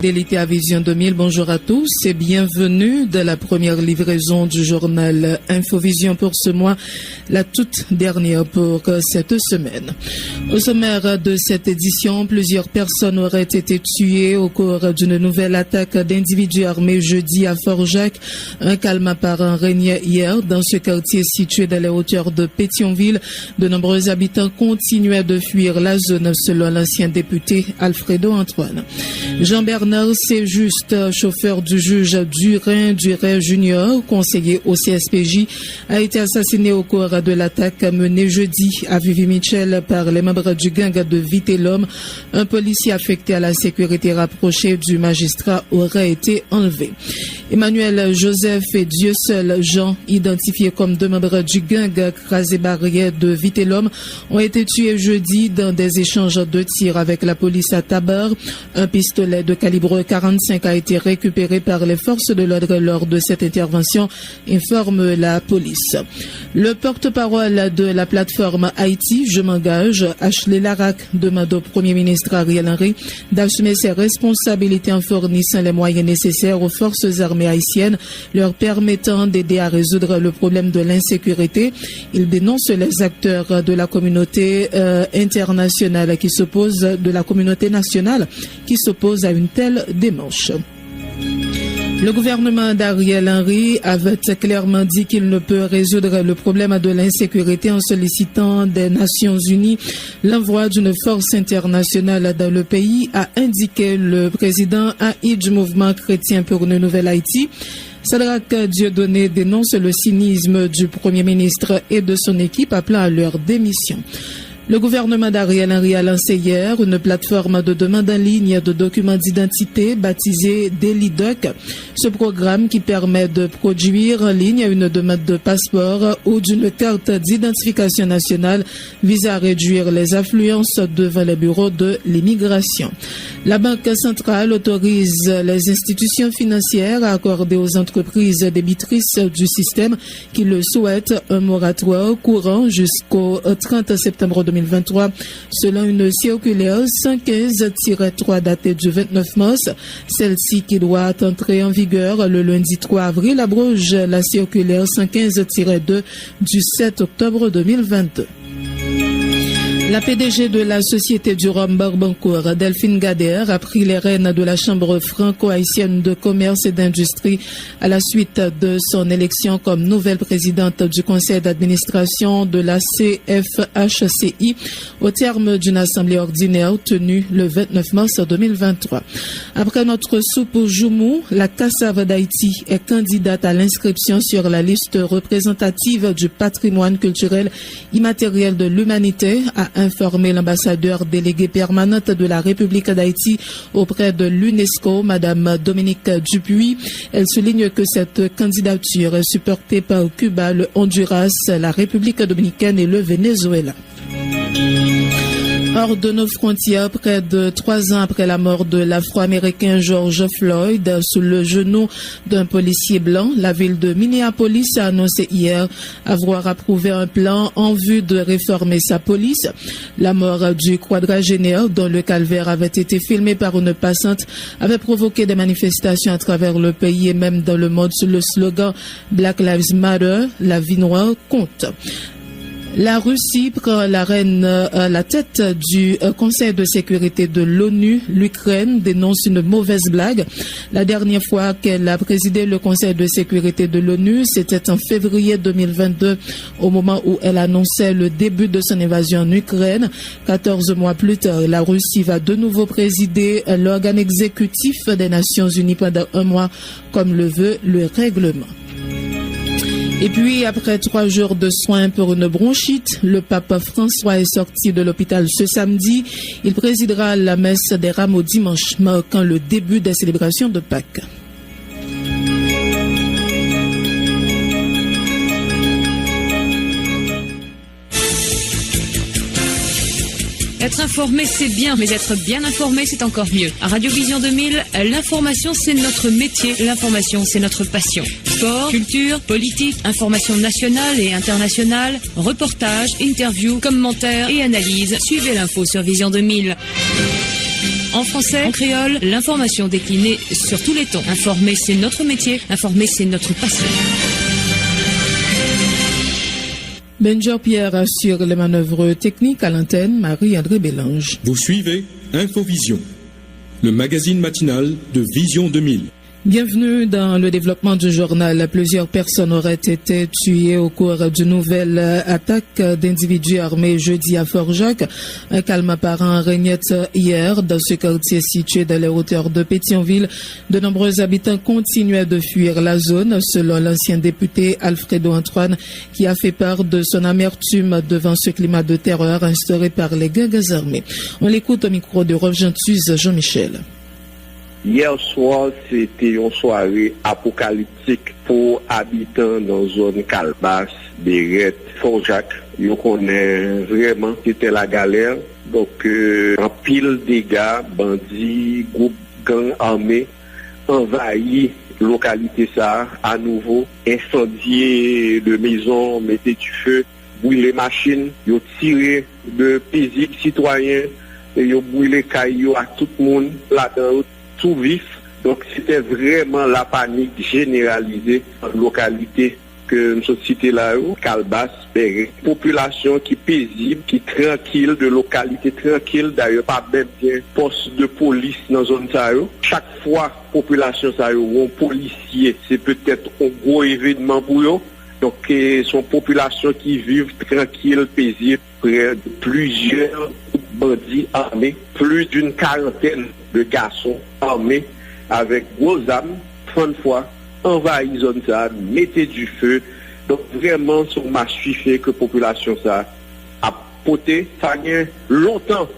Fidélité à Vision 2000, bonjour à tous et bienvenue dans la première livraison du journal Infovision pour ce mois, la toute dernière pour cette semaine. Au sommaire de cette édition, plusieurs personnes auraient été tuées au cours d'une nouvelle attaque d'individus armés jeudi à Fort-Jacques. Un calme apparent régnait hier dans ce quartier situé dans les hauteurs de Pétionville. De nombreux habitants continuaient de fuir la zone selon l'ancien député Alfredo Antoine. Jean-Bernard C'est juste, chauffeur du juge Durin Junior, conseiller au CSPJ, a été assassiné au cours de l'attaque menée jeudi à Vivi-Michel par les membres du gang de Vitelhomme. Un policier affecté à la sécurité rapprochée du magistrat aurait été enlevé. Emmanuel Joseph et Dieu seul Jean, identifiés comme deux membres du gang Crasé-Barrière de Vitelhomme, ont été tués jeudi dans des échanges de tirs avec la police à Tabar. Un pistolet de calibre 45 a été récupéré par les forces de l'ordre lors de cette intervention, informe la police. Le porte-parole de la plateforme Haïti, Je m'engage, Ashley Larac, demande au Premier ministre Ariel Henry d'assumer ses responsabilités en fournissant les moyens nécessaires aux forces armées haïtiennes, leur permettant d'aider à résoudre le problème de l'insécurité. Il dénonce les acteurs de la communauté internationale qui s'opposent, de la communauté nationale qui s'oppose à une telle démarche. Le gouvernement d'Ariel Henry avait clairement dit qu'il ne peut résoudre le problème de l'insécurité en sollicitant des Nations Unies l'envoi d'une force internationale dans le pays, a indiqué le président AI du mouvement chrétien pour une nouvelle Haïti. Sadrach Dieudonné dénonce le cynisme du Premier ministre et de son équipe appelant à leur démission. Le gouvernement d'Ariel Henry a lancé hier une plateforme de demande en ligne de documents d'identité baptisée DeliDoc. Ce programme qui permet de produire en ligne une demande de passeport ou d'une carte d'identification nationale vise à réduire les affluences devant les bureaux de l'immigration. La Banque centrale autorise les institutions financières à accorder aux entreprises débitrices du système qui le souhaitent un moratoire courant jusqu'au 30 septembre 2023. Selon une circulaire 115-3 datée du 29 mars, celle-ci qui doit entrer en vigueur le lundi 3 avril abroge la circulaire 115-2 du 7 octobre 2022. La PDG de la Société du Rhum Barbancourt, Delphine Gader, a pris les rênes de la Chambre franco-haïtienne de commerce et d'industrie à la suite de son élection comme nouvelle présidente du conseil d'administration de la CFHCI au terme d'une assemblée ordinaire tenue le 29 mars 2023. Après notre soupe Joumou, la Cassave d'Haïti est candidate à l'inscription sur la liste représentative du patrimoine culturel immatériel de l'humanité, a informé l'ambassadeur délégué permanente de la République d'Haïti auprès de l'UNESCO, Madame Dominique Dupuis. Elle souligne que cette candidature est supportée par Cuba, le Honduras, la République dominicaine et le Venezuela. Hors de nos frontières, près de 3 ans après la mort de l'Afro-Américain George Floyd sous le genou d'un policier blanc, la ville de Minneapolis a annoncé hier avoir approuvé un plan en vue de réformer sa police. La mort du quadragénaire, dont le calvaire avait été filmé par une passante, avait provoqué des manifestations à travers le pays et même dans le monde sous le slogan Black Lives Matter, la vie noire compte. La Russie prend la tête du Conseil de sécurité de l'ONU. L'Ukraine dénonce une mauvaise blague. La dernière fois qu'elle a présidé le Conseil de sécurité de l'ONU, c'était en février 2022, au moment où elle annonçait le début de son invasion en Ukraine. 14 mois plus tard, la Russie va de nouveau présider l'organe exécutif des Nations Unies pendant 1 mois, comme le veut le règlement. Et puis, après 3 jours de soins pour une bronchite, le pape François est sorti de l'hôpital ce samedi. Il présidera la messe des Rameaux dimanche, marquant le début des célébrations de Pâques. Être informé, c'est bien, mais être bien informé, c'est encore mieux. À Radio Vision 2000, l'information, c'est notre métier. L'information, c'est notre passion. Sport, culture, politique, information nationale et internationale, reportages, interviews, commentaires et analyses. Suivez l'info sur Vision 2000. En français, en créole, l'information déclinée sur tous les tons. Informer, c'est notre métier. Informer, c'est notre passion. Benjer Pierre assure les manœuvres techniques à l'antenne, Marie-André Bélange. Vous suivez Infovision, le magazine matinal de Vision 2000. Bienvenue dans le développement du journal. Plusieurs personnes auraient été tuées au cours d'une nouvelle attaque d'individus armés jeudi à Fort-Jacques. Un calme apparent régnait hier dans ce quartier situé dans les hauteurs de Pétionville. De nombreux habitants continuaient de fuir la zone, selon l'ancien député Alfredo Antoine, qui a fait part de son amertume devant ce climat de terreur instauré par les gangs armés. On l'écoute au micro de Rolf Gentus, Jean-Michel. Hier soir, c'était une soirée apocalyptique pour habitants dans la zone Calbas, Béret, Fort-Jacques. Ils connaissent vraiment c'était la galère. Donc, en pile dégâts, bandits, groupes gangs armés, envahis localité ça, à nouveau, incendier de maisons, mettez du feu, brûler machines, ils ont tiré de paisibles citoyens, et ils ont brûlé cailloux à tout le monde là-dedans. Tout vif, donc c'était vraiment la panique généralisée en localité que nous citons là, Calbas, Béret. Population qui paisible, qui tranquille, de localité tranquille, d'ailleurs pas même bien poste de police dans la zone ça. Chaque fois, population ça, un policier, c'est peut-être un gros événement pour eux. Donc, sont population qui vivent tranquille, paisible, près de plusieurs bandits armés, plus d'une quarantaine de garçons armés avec gros armes, 30 fois, envahis zone ça, mettez du feu. Donc, vraiment, son massifié que population ça a poté. Ça fait longtemps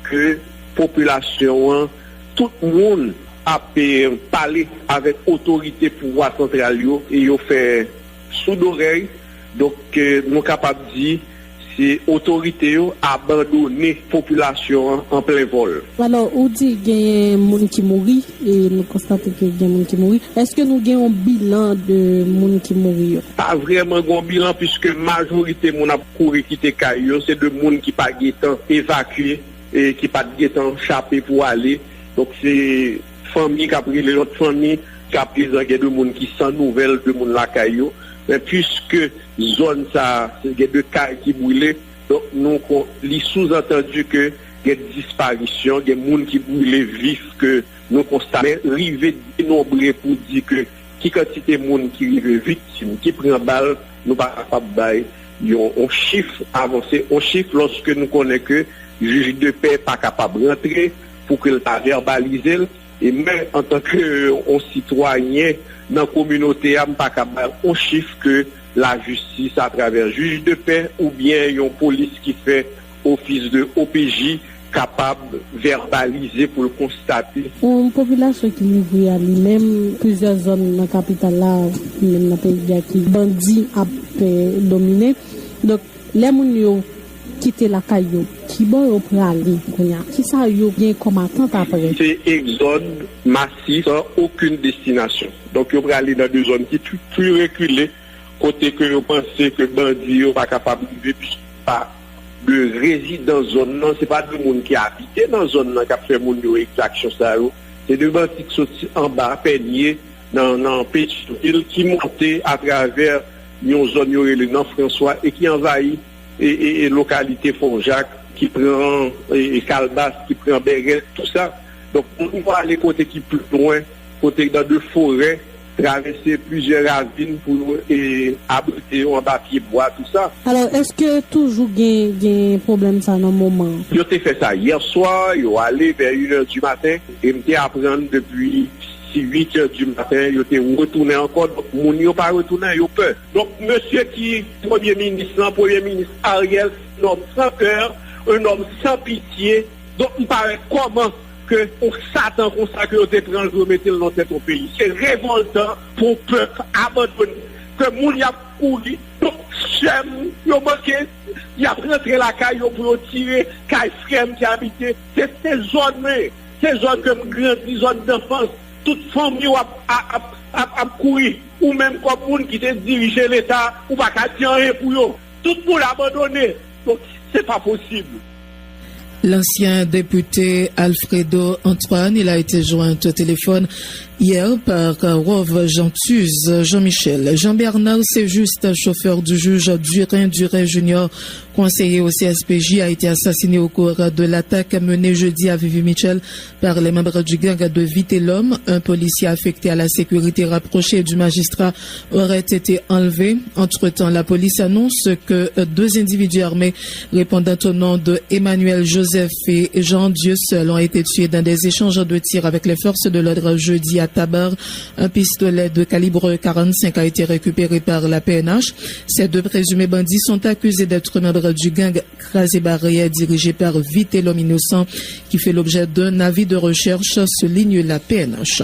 que population, tout le monde a parlé avec autorité pouvoir central et ils ont fait sous d'oreille. Donc, nous sommes capables de dire c'est autorité a abandonné population en plein vol. Alors, on dit qu'il y a des gens qui mourent et nous constatons qu'il y a des gens qui mourent. Est-ce que nous avons un bilan de gens qui mourent? Pas vraiment un bilan puisque la majorité de gens qui couru quitter Caillou, c'est de gens qui pas étant évacués et qui pas étant échappés pour aller. Donc c'est famille qui a pris les autres familles qui a pris des gens qui sont nouvelles de gens la Caillou. Mais puisque zone ça, il y a deux cas qui brûlent, donc nous les sous-entendu que il y a des disparitions, il y a des gens qui brûlent vifs que nous constatons. Mais arriver dénombré pour dire que qui quantité de gens qui arrivent victimes, qui prennent balle, nous pas capables de on chiffre avancé, on chiffre lorsque nous connaissons que le juge de paix n'est pas capable de rentrer pour qu'il pas verbaliser. Et même en tant que citoyen dans la communauté, on chiffre que la justice à travers juge de paix ou bien une police qui fait office de OPJ capable de verbaliser pour le constater. Une population qui vit à lui-même, plusieurs zones dans la capitale, là, même dans le pays qui bandits a dominé. Donc, les gens quitter la caillou, qui bon pour aller, qui ça yo bien comme attente après. C'est exode massif sans aucune destination. Donc yo pour aller dans des zones qui plus reculées, côté que yo pensez que bandits yo pas capable de vivre pas de résidents zone non, c'est pas de monde qui habite dans zone là qui a fait monde yo extraction ça yo. C'est des bandits qui sont en bas peigné dans Pétionville qui montaient à travers une zone yo le nom François et qui envahit et localité Fort-Jacques qui prend et Calbas qui prend Béret, tout ça. Donc on va aller côté qui plus loin, côté dans deux forêts, traverser plusieurs ravines pour abriter en papier bois, tout ça. Alors est-ce que toujours il y a un problème ça dans le moment? Yo t'ai fait ça hier soir, yo allé vers 1h du matin et m'était apprendre depuis 8h du matin, yo t'ai retourné encore, donc mon yo pas retourné, yo peur. Donc monsieur qui premier ministre Ariel, un homme sans cœur, un homme sans pitié, donc il paraît comment que on s'attend comme ça que yo te prend remettre dans tête au pays. C'est révoltant pour peuple abandonné que moun y a couru, donc j'aime yo manqué, y a rentré la caille pour tirer caille frère qui habitait, c'est ces zones que grandi zone d'enfance. Toute famille a couru, ou même comme monde qui te dirige l'État, ou pas qu'à dire rien pour eux. Tout le monde abandonné. Donc, c'est pas possible. L'ancien député Alfredo Antoine, il a été joint au téléphone hier par Rove Gentuse Jean-Michel. Jean-Bernard Séjuste, chauffeur du juge Durin Junior, conseiller au CSPJ, a été assassiné au cours de l'attaque menée jeudi à Vivi-Michel par les membres du gang de Vitelhomme. Un policier affecté à la sécurité rapprochée du magistrat aurait été enlevé. Entre-temps, la police annonce que 2 individus armés répondant au nom de Emmanuel Joseph et Jean Dieu seul ont été tués dans des échanges de tirs avec les forces de l'ordre jeudi à Tabar. Un pistolet de calibre 45 a été récupéré par la PNH. Ces 2 présumés bandits sont accusés d'être membres du gang Crasé Barrière dirigé par Vitelhomme Innocent qui fait l'objet d'un avis de recherche, souligne la PNH.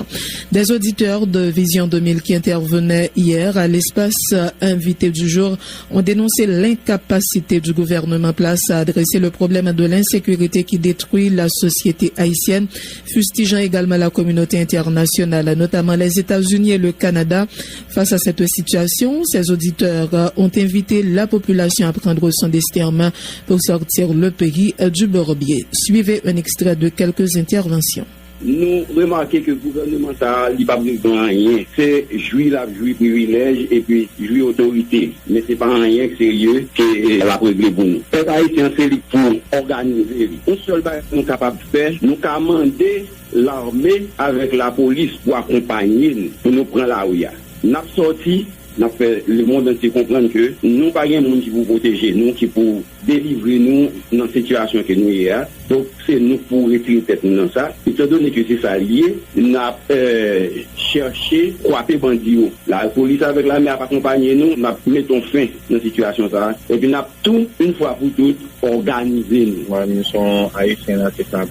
Des auditeurs de Vision 2000 qui intervenaient hier à l'espace invité du jour ont dénoncé l'incapacité du gouvernement place à adresser le problème de l'insécurité qui détruit la société haïtienne, fustigeant également la communauté internationale, notamment les États-Unis et le Canada. Face à cette situation, ces auditeurs ont invité la population à prendre son destin en main pour sortir le pays du bourbier. Suivez un extrait de quelques interventions. Nous remarquons que le gouvernement n'a pas besoin de rien. C'est jouir privilège et puis jouir autorité. Mais ce n'est pas rien que sérieux que la régler pour nous. Les Haïtiens, c'est pour organiser. Un seul bagage que nous sommes capables de faire, nous avons demandé l'armée avec la police pour accompagner nous, pour nous prendre la rue. Nous avons sorti, nous avons fait le monde entier comprendre que nous n'avons pas de monde qui pour protéger nous, qui pour délivrer nous dans la situation que nous sommes. Donc, c'est nous pour retirer tête dans ça. Étant donné que c'est ça lié, nous avons cherché à frapper bandits. La police avec l'armée a accompagné nous, nous mettons fin dans la situation ça. Et puis nous avons tout, une fois pour toutes, organisé nous. Moi, nous sommes haïtiens, c'est pas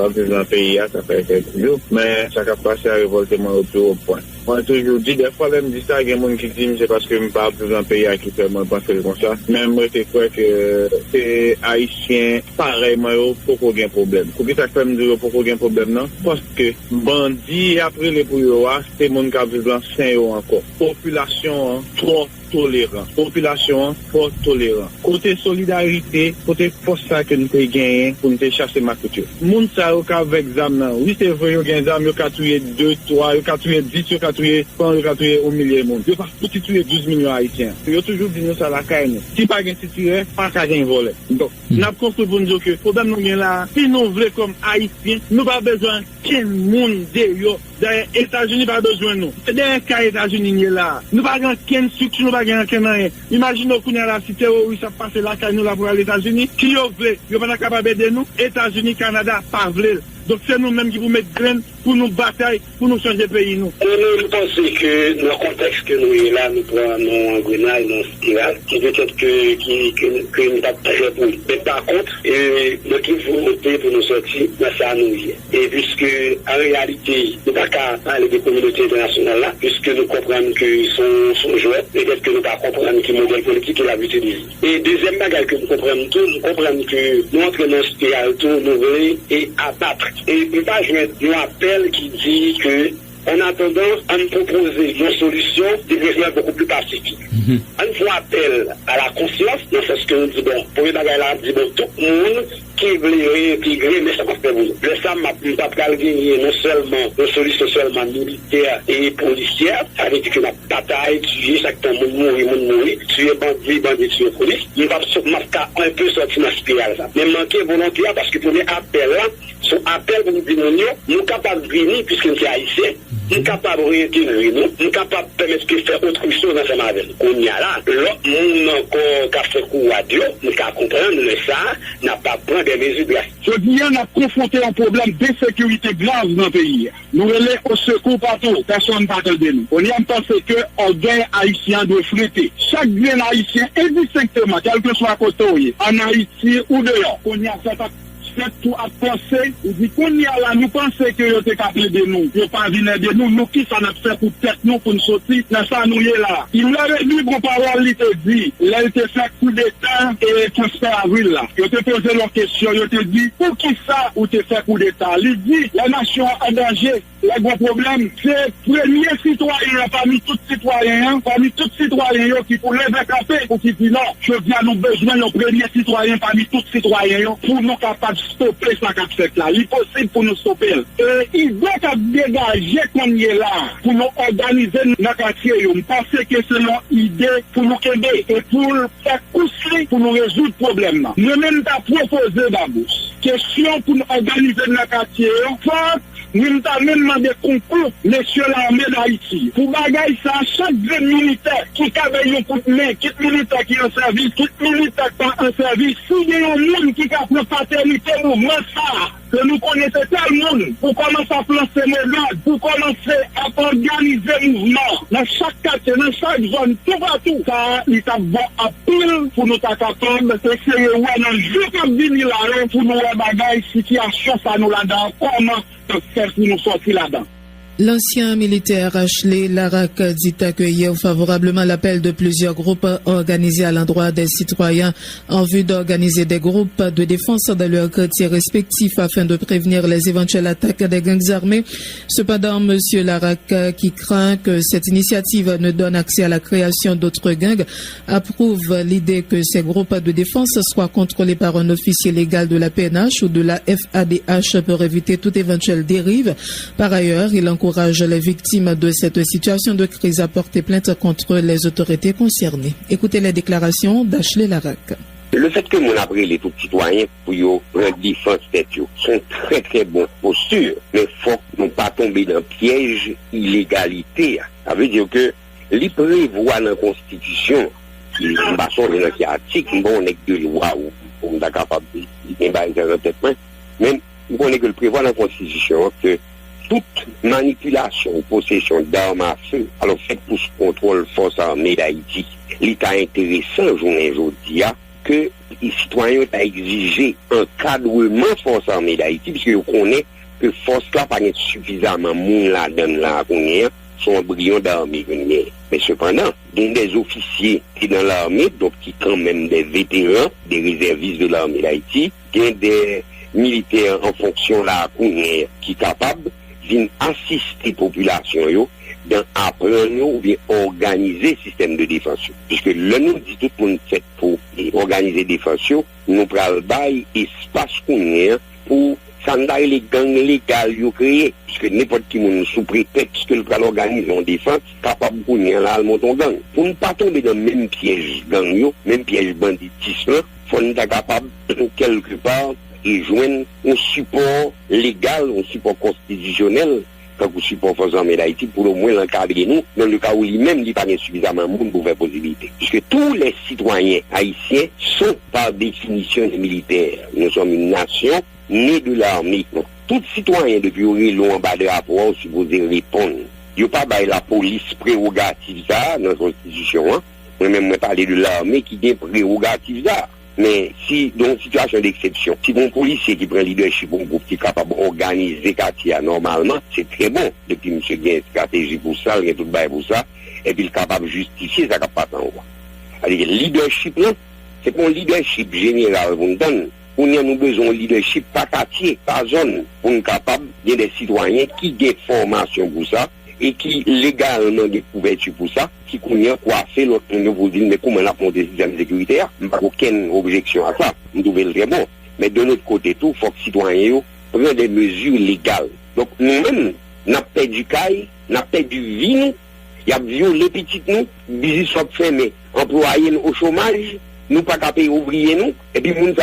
besoin d'un pays, ça fait quelques jours. Mais ça a passé à révoltement au plus haut point. Moi, toujours dit, des fois, même dit ça, il y a des gens qui disent, c'est parce que je ne parle plus d'un pays qui fait moi penser comme ça. Même moi, c'est quoi que c'est haïtien, pareil, moi, il faut qu'on ait un problème. Pourquoi ça fait me dire qu'il faut qu'on ait un problème, non? Parce que bandits, après les pouilloirs, c'est le monde qui a besoin de 5 € encore. Population, trop tolérant. Population, fort tolérant. Côté solidarité, côté force ça que nous avons gagné pour nous chasser ma couture. Moun sa yo ka avec zam nan. Oui, c'est vrai, yo gen zam, yo ka tué 2, 3, yo ka tué 10, yo ka tué 100, yo ka tué au millier moun. Yo pas tout tué 12 millions haïtiens. Yo toujours dit nous ça la caille. Si pas gen tirer, pas ka gen voler. Donc, n'a construit pour nous dire que problème nous gen là, si nous voulons comme haïtiens, nous pas besoin qu'un monde de yo. Les États-Unis pas besoin de nous. C'est des cas États-Unis là. Nous pas grand qu'un structure, nous pas grand qu'un rien. Imaginez qu'on a la cité où ça passe là quand nous là pour les États-Unis. Qui yo veut, yo pas capable d'aider nous. États-Unis, Canada, pas veut. Donc c'est nous-mêmes qui vous mettons graines pour nous batailler, pour nous changer de pays. Nous pensons que dans le contexte que nous sommes là, nous prenons un grenade, une spirale, qui peut-être que nous pas très pour. Mais par contre, notre volonté pour nous sortir, ça nous y est. Et puisque en réalité, nous n'avons pas parler des communautés internationales là, puisque nous comprenons qu'ils sont joueurs, peut-être que nous ne comprenons pas quel modèle politique qu'il a utilisé. Et deuxième bagage que nous comprenons tout, nous comprenons que nous entrons dans ce spirale tout, nous voulons et abattre. Et il va jouer un appel qui dit que on a tendance à nous proposer une solution de besoin beaucoup plus pacifique. On fait appel à la conscience, dans ce que nous disons, bon, pour les bagages là, dit bon, tout le monde qui veut intégrer, mais ça va faire vous. Le SAM n'a pas gagné non seulement une solution seulement militaire et policière, ça veut dire que la bataille, tuer chaque temps, mourir, tuer bandit, tuer police, il va un peu sortir dans la spirale. Mais manquer volonté parce que pour les appels là, son appel pour nous dire, nous sommes capables de venir, puisque nous sommes haïtiens, nous sommes capables de réintégrer nous, nous sommes capables de permettre de faire autre chose dans ce matin. On y a là, l'autre monde encore qui a fait coup à Dieu, nous sommes comprendre le ça, n'a pas pris des mesures de la. Je dis, on a confronté un problème d'insécurité grave dans le pays. Nous relais au secours partout, personne ne parle de nous. On y a pensé que orgueil haïtien doit fléter. Chaque bien haïtien, indistinctement, quel que soit côté, en Haïti ou dehors, on y a fait fait tout à penser, il dit qu'on y a là, nous pensons que vous êtes capable de nous, vous pas venir de nous qui ça n'a fait pour tête nous pour nous sortir, dans ça nous y est là. Il m'avait dit, bon parole, il te dit, là il te fait coup d'état et 15 avril là. Il te posé leur question, il te dit, pour qui ça ou te fait coup d'état? Il dit, la nation en danger. Le gros problème, c'est premier citoyen parmi tous citoyens qui pour lever café, pour qui dit non, je viens nous besoin de premier citoyen parmi tous citoyens pour nous capables de stopper ça qu'a fait là. Il est possible pour nous stopper. Et il doit dégager qu'on y est là pour nous organiser notre quartier. Je pense que c'est une idée pour nous aider et pour faire cousser pour nous résoudre le problème. Nous-mêmes t'as proposé d'abord question pour nous organiser notre quartier. Nous avons même demandé concours, messieurs l'armée d'Haïti. Pour bagaille ça, chaque jeune militaire qui a un coup de main, qui militaire qui est en service, qui militaire qui est en service, s'il y a un monde qui a pris paternité, mouvement ça, que nous connaissons tel monde, pour commencer à placer nos gardes, pour commencer à organiser le mouvement, dans chaque quartier, dans chaque zone, tout partout, ça, il a bon à pile pour nous capables, c'est ouais, dans le jour qu'on vient là, pour nous bagaille, situation, ça nous là-dedans, comment faire pour nous sortir là-dedans. L'ancien militaire Ashley Larac dit accueillir favorablement l'appel de plusieurs groupes organisés à l'endroit des citoyens en vue d'organiser des groupes de défense dans leurs quartiers respectifs afin de prévenir les éventuelles attaques des gangs armés. Cependant, M. Larac, qui craint que cette initiative ne donne accès à la création d'autres gangs, approuve l'idée que ces groupes de défense soient contrôlés par un officier légal de la PNH ou de la FADH pour éviter toute éventuelle dérive. Par ailleurs, il encourage les victimes de cette situation de crise à porter plainte contre les autorités concernées. Écoutez les déclarations d'Ashley Larac. Le fait que mon après les tout citoyens pour prendre défense tête sont très très bons postures, mais faut ne pas tomber dans le piège illégalité. Ça veut dire que les prévoit dans la Constitution, les ambassades qui article, bon, on est de loi ou on est capable de peut-être même on est que le prévoit dans la Constitution que toute manipulation ou possession d'armes à feu, alors fait pour ce contrôle force armée d'Haïti, l'État intéressant aujourd'hui que les citoyens ont exigé un encadrement force armée d'Haïti, puisque vous connaissez que force là pas suffisamment moun la donne là sont embryons d'armée. Mais cependant, il y a des officiers qui dans l'armée, donc qui quand même des vétérans, des réservistes de l'armée d'Haïti, il y a des militaires en fonction là qui sont capables viennent assister la population dans apprendre ou bien organiser le système de défense. Puisque là, nous dit tout le monde fait pour organiser la défense, nous prenons le bail espace pour s'endailler les gangs légaux créés. Puisque n'importe qui sous prétexte que le plan organiser en défense, capable de connaître là, monter gang. Pour ne pas tomber dans le même piège gang, même piège banditisme, il faut être capable quelque part et joindre un support légal, un support constitutionnel, comme un support force armée d'Haïti, pour au moins l'encadrer nous, dans le cas où lui-même n'est pas suffisamment de monde pour faire possibilité. Puisque tous les citoyens haïtiens sont par définition des militaires. Nous sommes une nation née de l'armée. Tout citoyen depuis long en bas de rapport supposé répondre. Il n'y a pas la police prérogative ça dans la Constitution. Moi-même, je parler de l'armée qui a prérogative ça. Mais si, dans une situation d'exception, si un policier qui prend leadership, un groupe qui est capable d'organiser le quartier normalement, c'est très bon. Depuis M. Gain, une stratégie pour ça, il y a tout le bail pour ça, et puis il est capable de justifier ça qui passe en haut. C'est-à-dire que le leadership, là, c'est pas un leadership général qu'on donne. On a besoin de leadership par quartier, par zone, pour être capable de des citoyens qui ont formation pour ça, et qui légalement des couvertures pour ça, qui connaissent quoi faire l'autre vous dit mais comment la monter des systèmes sécuritaires, pas aucune objection à ça, nous trouvons le très bon. Mais de l'autre côté tout, il faut que les citoyens prennent des mesures légales. Donc nous-mêmes, nous avons perdu caille, nous avons perdu vie, il y a violé petites nous, business soit fermé, employés au chômage, nous pas qu'à payer ouvriers nous, et puis nous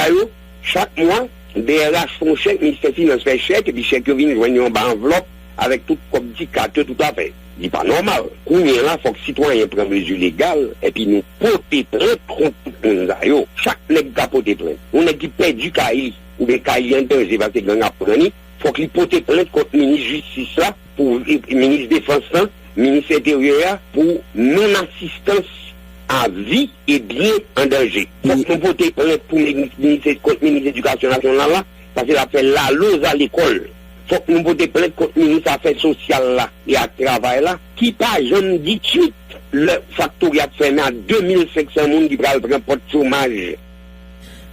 chaque mois, DRH font chèque, ministère des Finances fait chèque, et puis chèque vient joindre en bas enveloppe, avec tout comme indicateur tout à fait. C'est pas normal. Combien là, faut que les citoyens prennent mesures légales et puis nous porter plainte contre tout le monde. Chaque nègre a porté plainte. On a dit perdu Kaili ou bien Kaili intéressé parce que gang a pris. Faut qu'il porte plainte contre le ministre de Justice là, pour le ministre de Défense là, ministre intérieur pour non-assistance à vie et bien en danger. Faut que nous porter plainte pour le ministre de l'Éducation nationale là, parce qu'il a fait la loose à l'école. Faut que nous votions plainte contre le ministre des Affaires sociales là et à travail là, qui pas jeune dit suite le factory a fermé à 2500 personnes qui prennent pour de chômage.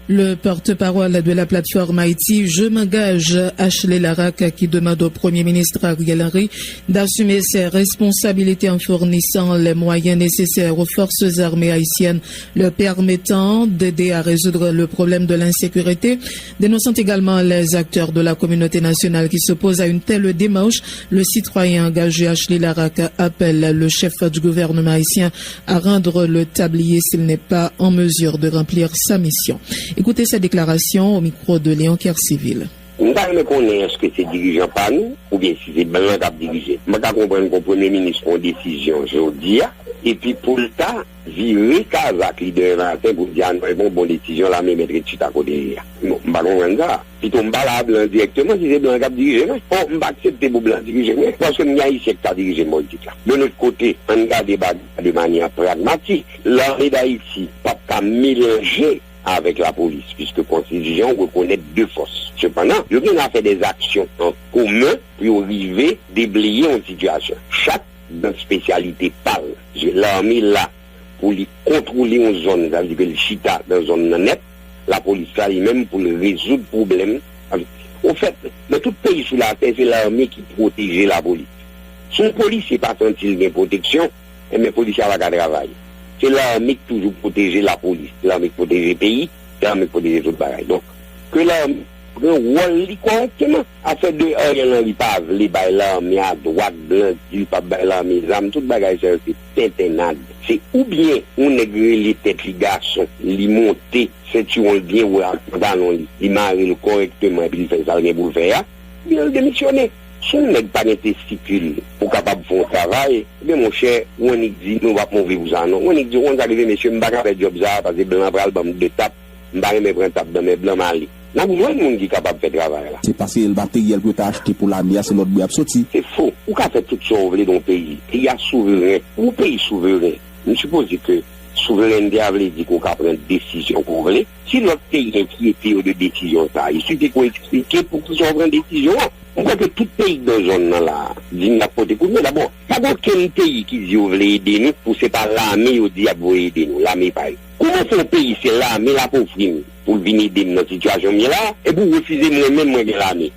Le porte-parole de la plateforme Haïti, Je m'engage, Ashley Larac, qui demande au Premier ministre Ariel Henry d'assumer ses responsabilités en fournissant les moyens nécessaires aux forces armées haïtiennes, leur permettant d'aider à résoudre le problème de l'insécurité, dénonçant également les acteurs de la communauté nationale qui s'opposent à une telle démarche. Le citoyen engagé Ashley Larac appelle le chef du gouvernement haïtien à rendre le tablier s'il n'est pas en mesure de remplir sa mission. Écoutez sa déclaration au micro de Léon Kercivil. Je ne sais pas est-ce que c'est dirigeant par nous ou bien si c'est blanc qui a dirigé. Je ne comprends pas que le Premier ministre prend une décision aujourd'hui et puis pour le temps, virer Kazak leader matin pour dire non, bonne décision, la même mettre tout à côté. Non, je ne comprends pas ça. Si tu me parles blanc directement, si c'est blanc qui a dirigé, on ne va pas accepter pour blanc diriger parce que il y a ici qui a dirigé politique. De notre côté, on regarde de manière pragmatique. L'armée d'Haïti n'a pas mélanger avec la police, puisque la Constitution reconnaît deux forces. Cependant, il y a fait des actions en commun pour arriver à déblayer une situation. Chaque spécialité parle. L'armée là pour contrôler une zone, c'est-à-dire le chita dans une zone nette, la police là même pour résoudre le problème. Au fait, dans tout pays sous la terre, c'est l'armée qui protège la police. Si la police n'est pas sentie de protection, les policiers vont travailler. C'est l'armée qui toujours protéger la police, l'armée qui protège le pays, l'armée qui protège tout le bagage. Donc, que l'armée prend un rôle correctement, à fait de Ariel Henry pas les bails l'armée à droite, blanc, il pas bail l'armée, les armes, tout le bagage, c'est tintinade. C'est ou bien on néglige les têtes, les garçons, les monter, c'est tu on le bien ou il marre correctement, et puis il fait ça, il pour le faire, il a démissionné. Si on n'a pas de testicule pour capable de faire un travail, bien mon cher, on dit, nous va mauvais vous en on dit, on arrive, monsieur, je ne vais pas faire job ça, parce que blanc bras, de tape, je ne vais pas prendre tape dans mes blancs malés. Nous avons besoin de monde qui est capable de faire travail là. C'est parce que le matériel que tu as acheté pour l'armée, c'est notre bout sorti. C'est faux. Ou qu'a fait tout ça dans le pays. Il y a souverain, ou pays souverain. Je suppose que souveraineté a dit qu'on peut prendre des décisions qu'on veut. Si notre pays est inquiété de décision, ça, il suffit qu'on explique pour qu'ils prennent des décisions. On voit que tout pays dans la zone là, dit n'importe quoi. Mais d'abord, pas aucun pays qui dit qu'on veut aider nous, pour c'est pas l'armée qui dit qu'on veut aider nous, l'armée pareil. Comment c'est un pays, c'est l'armée la pauvre pour venir aider dans cette situation là, et pour refuser moi-même, moi, de l'armée.